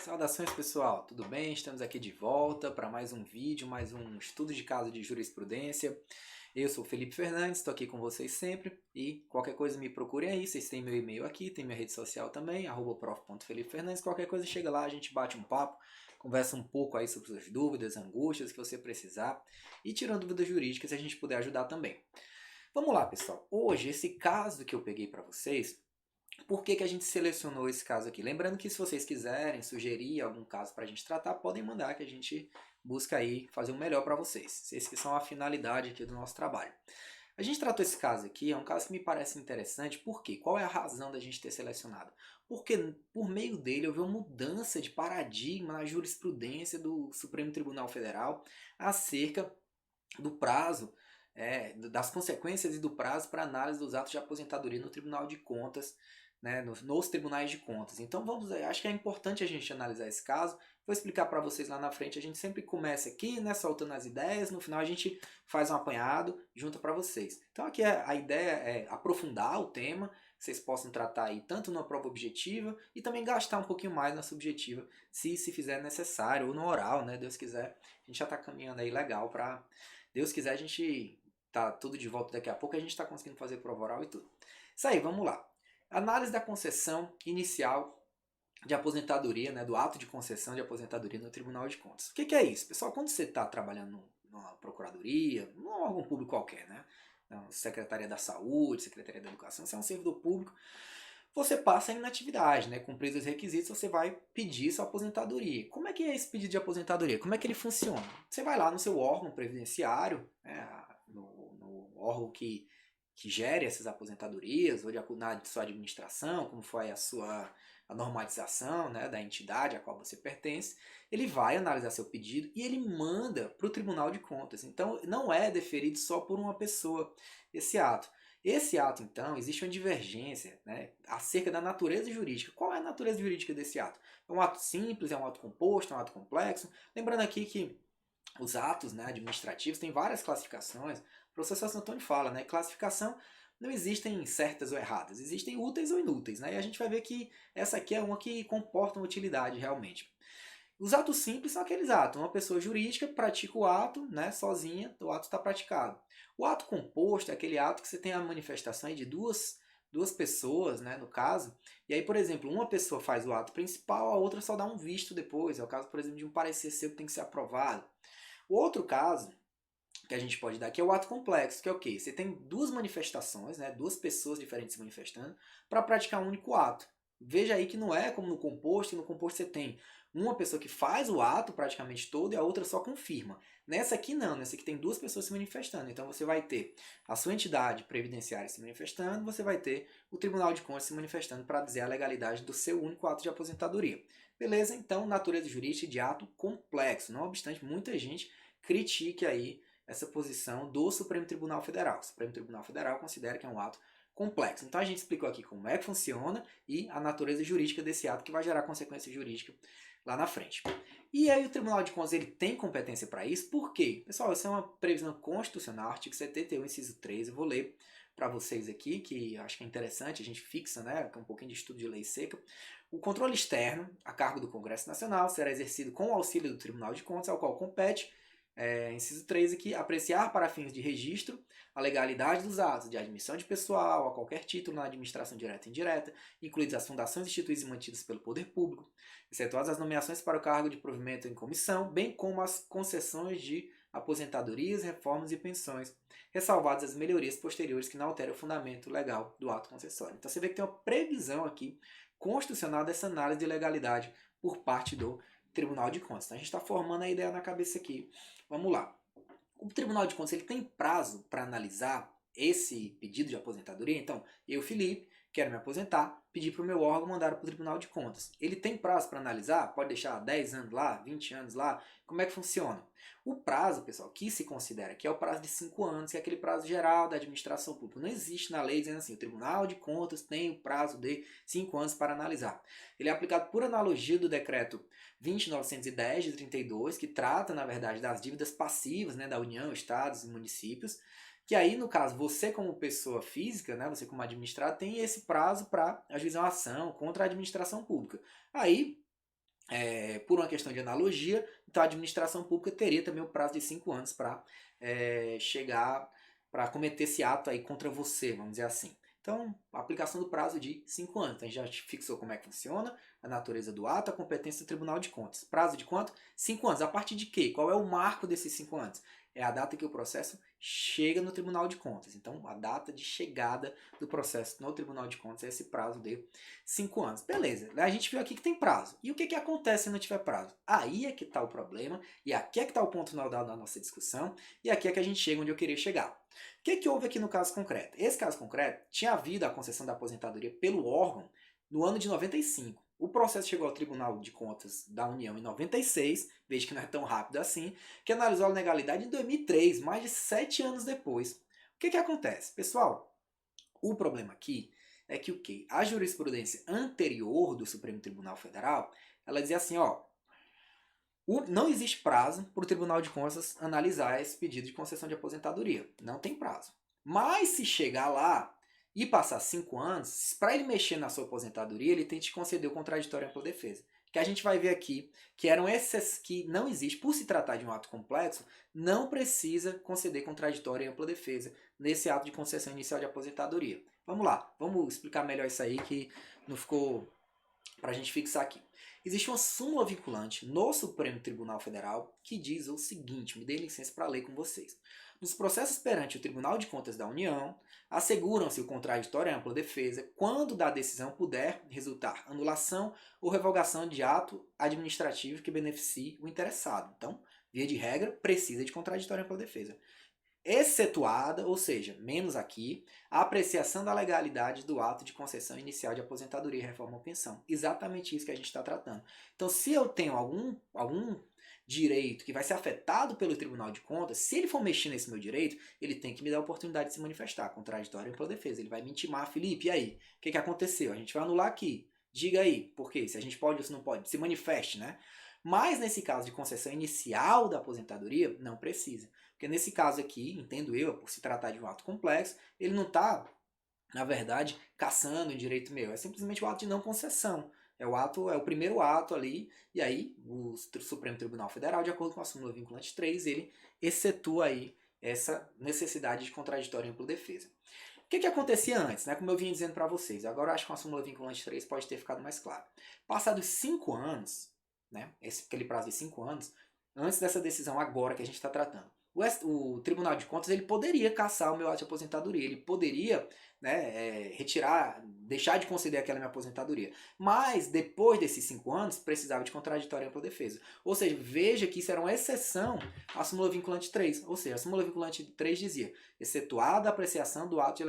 Saudações pessoal, tudo bem? Estamos aqui de volta para mais um vídeo, mais um estudo de caso de jurisprudência. Eu sou o Felipe Fernandes, estou aqui com vocês sempre e qualquer coisa me procurem aí, vocês têm meu e-mail aqui, tem minha rede social também, @prof.felipefernandes, qualquer coisa chega lá, a gente bate um papo, conversa um pouco aí sobre suas dúvidas, angústias que você precisar e tirando dúvidas jurídicas se a gente puder ajudar também. Vamos lá pessoal, hoje esse caso que eu peguei para vocês, por que a gente selecionou esse caso aqui? Lembrando que se vocês quiserem sugerir algum caso para a gente tratar, podem mandar que a gente busca aí fazer o melhor para vocês. Esses que são a finalidade aqui do nosso trabalho. A gente tratou esse caso aqui, é um caso que me parece interessante, por quê? Qual é a razão da gente ter selecionado? Porque por meio dele houve uma mudança de paradigma na jurisprudência do Supremo Tribunal Federal acerca do prazo, das consequências e do prazo para análise dos atos de aposentadoria no Tribunal de Contas, né, nos tribunais de contas. Então acho que é importante a gente analisar esse caso. Vou explicar para vocês lá na frente. A gente sempre começa aqui, né, soltando as ideias. No final a gente faz um apanhado junto para vocês. Então aqui a ideia é aprofundar o tema, que vocês possam tratar aí tanto na prova objetiva e também gastar um pouquinho mais na subjetiva, se fizer necessário, ou no oral, né, Deus quiser. A gente já está caminhando aí legal para Deus quiser, a gente tá tudo de volta daqui a pouco, a gente está conseguindo fazer prova oral e tudo. Isso aí, vamos lá. Análise da concessão inicial de aposentadoria, né, do ato de concessão de aposentadoria no Tribunal de Contas. O que é isso? Pessoal, quando você está trabalhando numa procuradoria, num órgão público qualquer, né, Secretaria da Saúde, Secretaria da Educação, você é um servidor público, você passa em inatividade, né? Cumpridos os requisitos, você vai pedir sua aposentadoria. Como é que é esse pedido de aposentadoria? Como é que ele funciona? Você vai lá no seu órgão previdenciário, né? no órgão que gere essas aposentadorias, ou na sua administração, como foi a normalização, né, da entidade a qual você pertence, ele vai analisar seu pedido e ele manda para o Tribunal de Contas. Então, não é deferido só por uma pessoa esse ato. Esse ato, então, existe uma divergência, né, acerca da natureza jurídica. Qual é a natureza jurídica desse ato? É um ato simples, é um ato composto, é um ato complexo? Lembrando aqui que os atos, né, administrativos têm várias classificações. O professor Santo Antônio fala, né, classificação não existem certas ou erradas, existem úteis ou inúteis, né? E a gente vai ver que essa aqui é uma que comporta uma utilidade realmente. Os atos simples são aqueles atos. Uma pessoa jurídica pratica o ato, né, sozinha, o ato está praticado. O ato composto é aquele ato que você tem a manifestação aí de duas pessoas, né, no caso. E aí, por exemplo, uma pessoa faz o ato principal, a outra só dá um visto depois. É o caso, por exemplo, de um parecer seu que tem que ser aprovado. O outro caso que a gente pode dar aqui é o ato complexo, que é o quê? Você tem duas manifestações, né, duas pessoas diferentes se manifestando para praticar um único ato. Veja aí que não é como no composto, no composto você tem uma pessoa que faz o ato praticamente todo e a outra só confirma. Nessa aqui não, nessa aqui tem duas pessoas se manifestando. Então você vai ter a sua entidade previdenciária se manifestando, você vai ter o Tribunal de Contas se manifestando para dizer a legalidade do seu único ato de aposentadoria. Beleza? Então, natureza jurídica de ato complexo. Não obstante, muita gente critique aí essa posição do Supremo Tribunal Federal. O Supremo Tribunal Federal considera que é um ato complexo. Então a gente explicou aqui como é que funciona e a natureza jurídica desse ato que vai gerar consequência jurídica lá na frente. E aí o Tribunal de Contas ele tem competência para isso? Por quê? Pessoal, isso é uma previsão constitucional, artigo 71, inciso 3. Eu vou ler para vocês aqui, que acho que é interessante, a gente fixa, né, um pouquinho de estudo de lei seca. O controle externo, a cargo do Congresso Nacional, será exercido com o auxílio do Tribunal de Contas, ao qual compete inciso 3 aqui, apreciar para fins de registro a legalidade dos atos de admissão de pessoal a qualquer título na administração direta e indireta, incluídas as fundações instituídas e mantidas pelo poder público, excetuadas as nomeações para o cargo de provimento em comissão, bem como as concessões de aposentadorias, reformas e pensões, ressalvadas as melhorias posteriores que não alterem o fundamento legal do ato concessório. Então você vê que tem uma previsão aqui constitucional dessa análise de legalidade por parte do Tribunal de Contas. Então a gente está formando a ideia na cabeça aqui. Vamos lá. O Tribunal de Contas ele tem prazo para analisar esse pedido de aposentadoria. Então, eu, Felipe, quero me aposentar, pedi para o meu órgão mandar para o Tribunal de Contas. Ele tem prazo para analisar? Pode deixar 10 anos lá, 20 anos lá? Como é que funciona? O prazo, pessoal, que se considera aqui é o prazo de 5 anos, que é aquele prazo geral da administração pública. Não existe na lei dizendo assim, o Tribunal de Contas tem o prazo de 5 anos para analisar. Ele é aplicado por analogia do decreto 20.910 de 32, que trata, na verdade, das dívidas passivas, né, da União, Estados e municípios, que aí, no caso, você como pessoa física, né, você como administrado, tem esse prazo para ajuizar uma ação contra a administração pública. Aí, por uma questão de analogia, então a administração pública teria também o prazo de 5 anos para chegar, para cometer esse ato aí contra você, vamos dizer assim. Então, a aplicação do prazo de 5 anos. Então, a gente já fixou como é que funciona, a natureza do ato, a competência do Tribunal de Contas. Prazo de quanto? 5 anos. A partir de quê? Qual é o marco desses 5 anos? É a data que o processo chega no Tribunal de Contas. Então, a data de chegada do processo no Tribunal de Contas é esse prazo de 5 anos. Beleza, a gente viu aqui que tem prazo. E o que acontece se não tiver prazo? Aí é que está o problema, e aqui é que está o ponto nodal da nossa discussão, e aqui é que a gente chega onde eu queria chegar. O que houve aqui no caso concreto? Esse caso concreto tinha havido a concessão da aposentadoria pelo órgão no ano de 95. O processo chegou ao Tribunal de Contas da União em 96, veja que não é tão rápido assim, que analisou a legalidade em 2003, mais de 7 anos depois. O que acontece? Pessoal, o problema aqui é que o quê? A jurisprudência anterior do Supremo Tribunal Federal, ela dizia assim, ó, não existe prazo para o Tribunal de Contas analisar esse pedido de concessão de aposentadoria. Não tem prazo. Mas se chegar lá e passar 5 anos, para ele mexer na sua aposentadoria, ele tem que te conceder o contraditório à ampla defesa. Que a gente vai ver aqui que eram esses que não existe, por se tratar de um ato complexo, não precisa conceder contraditório à ampla defesa nesse ato de concessão inicial de aposentadoria. Vamos lá, vamos explicar melhor isso aí que não ficou para a gente fixar aqui. Existe uma súmula vinculante no Supremo Tribunal Federal que diz o seguinte, me dê licença para ler com vocês. Nos processos perante o Tribunal de Contas da União, asseguram-se o contraditório e a ampla defesa quando da decisão puder resultar anulação ou revogação de ato administrativo que beneficie o interessado. Então, via de regra, precisa de contraditório e ampla defesa. Excetuada, ou seja, menos aqui, a apreciação da legalidade do ato de concessão inicial de aposentadoria, reforma ou pensão. Exatamente isso que a gente está tratando. Então, se eu tenho algum direito que vai ser afetado pelo Tribunal de Contas, se ele for mexer nesse meu direito, ele tem que me dar a oportunidade de se manifestar, contraditório e ampla defesa. Ele vai me intimar, Felipe, e aí? O que aconteceu? A gente vai anular aqui. Diga aí, por quê? Se a gente pode ou se não pode, se manifeste, né? Mas nesse caso de concessão inicial da aposentadoria, não precisa. Porque nesse caso aqui, entendo eu, por se tratar de um ato complexo, ele não está, na verdade, caçando um direito meu. É simplesmente o ato de não concessão. É o primeiro ato ali, e aí o Supremo Tribunal Federal, de acordo com a súmula vinculante 3, ele excetua aí essa necessidade de contraditório e ampla defesa. O que acontecia antes, né? Como eu vinha dizendo para vocês, agora eu acho que com a súmula vinculante 3 pode ter ficado mais claro. Passados 5 anos, né? Aquele prazo de 5 anos, antes dessa decisão agora que a gente está tratando, o Tribunal de Contas ele poderia cassar o meu ato de aposentadoria, ele poderia, né, retirar, deixar de conceder aquela minha aposentadoria. Mas depois desses 5 anos precisava de contraditório e ampla defesa. Ou seja, veja que isso era uma exceção à súmula vinculante 3. Ou seja, a súmula vinculante 3 dizia, excetuada a apreciação do ato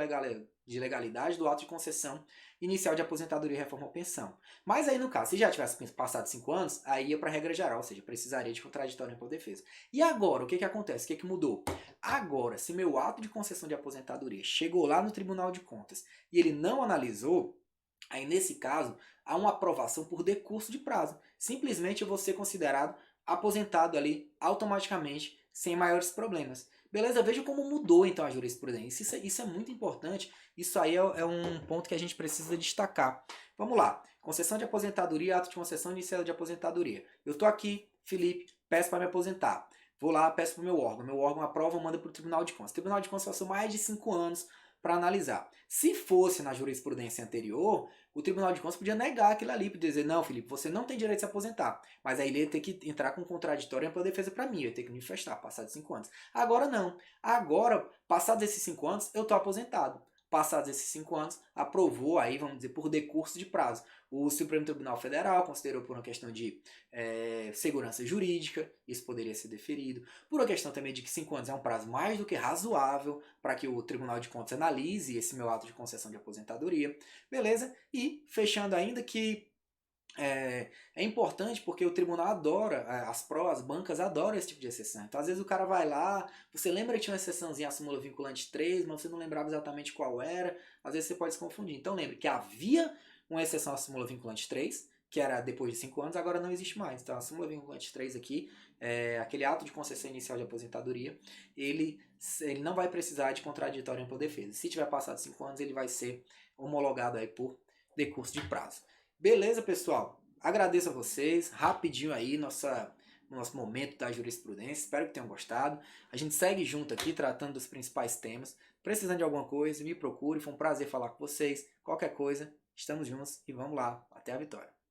de legalidade do ato de concessão inicial de aposentadoria, reforma ou pensão. Mas aí no caso, se já tivesse passado 5 anos, aí ia para a regra geral, ou seja, precisaria de contraditório e ampla defesa. E agora, o que acontece? O que mudou? Agora, se meu ato de concessão de aposentadoria chegou lá no Tribunal de Contas e ele não analisou, aí nesse caso, há uma aprovação por decurso de prazo. Simplesmente eu vou ser considerado aposentado ali automaticamente, sem maiores problemas. Beleza? Veja como mudou então a jurisprudência. Isso é muito importante. Isso aí é um ponto que a gente precisa destacar. Vamos lá. Concessão de aposentadoria, ato de concessão inicial de aposentadoria. Eu estou aqui, Felipe, peço para me aposentar. Vou lá, peço para o meu órgão. Meu órgão aprova, manda para o Tribunal de Contas. O Tribunal de Contas passou mais de 5 anos para analisar. Se fosse na jurisprudência anterior, o Tribunal de Contas podia negar aquilo ali, podia dizer, não, Felipe, você não tem direito de se aposentar. Mas aí ele ia ter que entrar com contraditório e ampla defesa para mim, eu ia ter que me manifestar, passado 5 anos. Agora não. Agora, passados esses 5 anos, eu estou aposentado. Passados esses 5 anos, aprovou aí, vamos dizer, por decurso de prazo. O Supremo Tribunal Federal considerou por uma questão de segurança jurídica, isso poderia ser deferido. Por uma questão também de que 5 anos é um prazo mais do que razoável para que o Tribunal de Contas analise esse meu ato de concessão de aposentadoria. Beleza? E fechando ainda que é importante porque o tribunal adora, as bancas adoram esse tipo de exceção. Então, às vezes o cara vai lá, você lembra que tinha uma exceçãozinha à súmula vinculante 3, mas você não lembrava exatamente qual era, às vezes você pode se confundir. Então, lembre que havia uma exceção à súmula vinculante 3, que era depois de 5 anos, agora não existe mais. Então, a súmula vinculante 3 aqui, aquele ato de concessão inicial de aposentadoria, ele não vai precisar de contraditório em ampla defesa. Se tiver passado 5 anos, ele vai ser homologado aí por decurso de prazo. Beleza, pessoal? agradeço a vocês, rapidinho aí, nosso momento da jurisprudência, espero que tenham gostado. A gente segue junto aqui, tratando dos principais temas. Precisando de alguma coisa, me procure, foi um prazer falar com vocês. Qualquer coisa, estamos juntos e vamos lá, até a vitória.